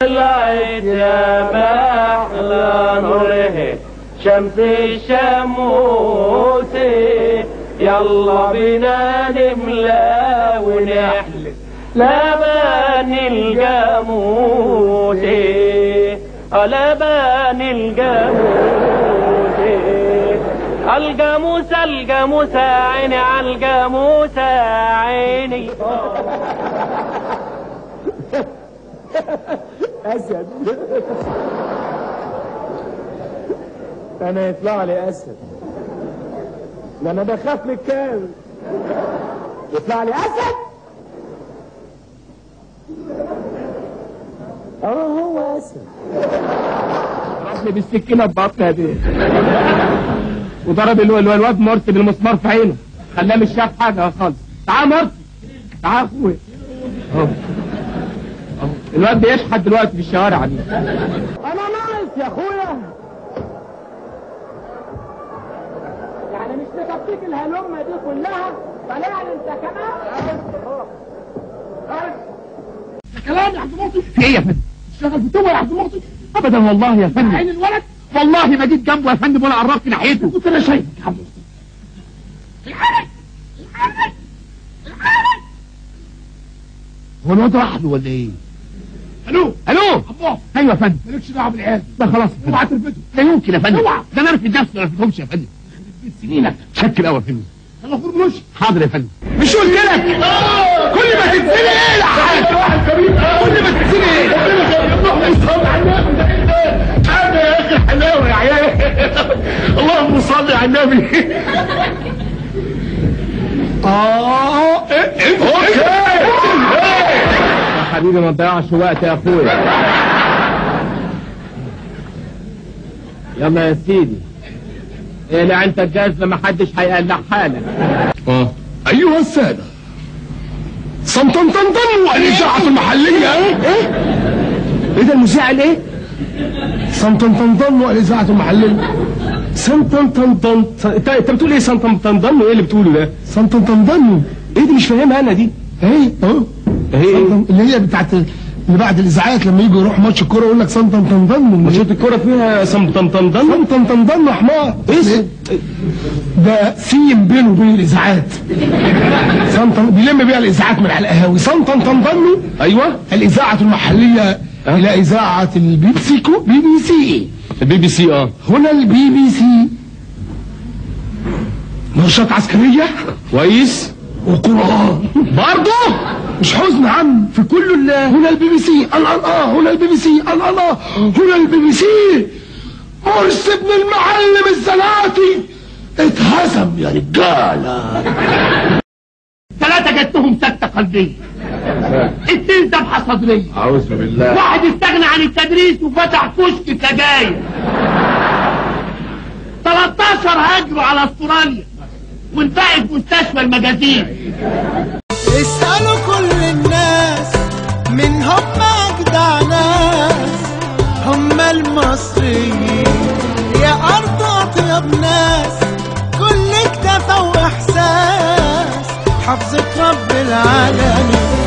طلعت يا محلى نوره شمس الشموس، يلا بينا نملى ونحلف لبن الجاموس، لبن الجاموس. الجاموسة الجاموسة عيني على الجاموسة عيني. اسد. انا يطلع لي اسد، ده انا بخاف من الكلب يطلع لي اسد. هو اسد. ضربني بالسكينه ببطنها دي، وضرب الواد مرسي بالمسمار في عينه، خلاه مش شاف حاجه خالص. تعال مرسي، تعال يا اخويا. الواد بيشحت دلوقتي في الشوارع دي. انا ناقص يا اخويا، يعني مش تكفيك الهلمه دي كلها، فلا انت كمان. ده كلام يا عبد المعطي. في ايه يا فندم؟ اشتغل في توه يا عبد المعطي؟ ابدا والله يا فندم. عين الولد والله ما جيت جنبه يا فندم ولا قربت ناحيته. كنت انا شايفك يا عبد المعطي. الحارس الحارس الحارس. هو الواد راح له ولا ايه؟ الو الو عباس. ايوه يا فندم. مالكش دعوه بالعيال ده خلاص. اوعى ترفضه. لا يمكن يا فندم. اوعى، ده انا ارفض نفسي ما ارفضهمش يا فندم. سنينك شكل قوي يا فندم. يلا خد ملوش. حاضر يا فندم. مش قلت لك كل ما تتسني ايه يا حاج؟ كل ما تتسني ايه؟ هذا يا اخي حلاوه يا عيال. اللهم صل على النبي. اوكي يا حبيبي، ما تضيعش وقت يا اخويا. يلا يا سيدي، اقلع انت الجاز ما حدش هيقلع حالك. ايها السادة، صمتمتمتم والاذاعة المحلية. ايه ده المذيع قال ايه؟ صمتمتمتم والاذاعة المحلية. صمتمتمتم. انت بتقول ايه صمتمتمتم؟ وايه اللي بتقوله ده؟ صمتمتمتم ايه دي؟ مش فاهمها انا دي. ايه ايه اللي هي بتاعت اللي بعد الاذاعات لما يجوا يروح ماتش الكوره يقول لك صمتمتمتم. ماتشات الكوره فيها صمتمتمتم. صمتمتمتم يا حمار. ايه ده سيم بينه وبين الاذاعات. بيلم بيها الاذاعات من على القهاوي. صمتمتمتم. ايوه. الاذاعه المحليه الى اذاعه البي بي سي. البي بي سي. هنا البي بي سي نشاط عسكريه كويس. وقرآن برضه مش حزن عم في كل الله. هنا البي بي سي. هنا البي بي سي. هنا البي بي سي. مرسي ابن المعلم الزناتي اتهزم يا رجاله. 3 جاتهم سكتة قلبية، 2 ذبحة صدرية، اعوذ بالله، 1 استغنى عن التدريس وفتح كشك سجاير، 13 هاجروا على استراليا، والباقي في مستشفى المجازين. اسألوا كل الناس من هم أجدع ناس، هم المصريين يا أرض أطيب ناس، كل اكتفى وإحساس حفظة رب العالمين.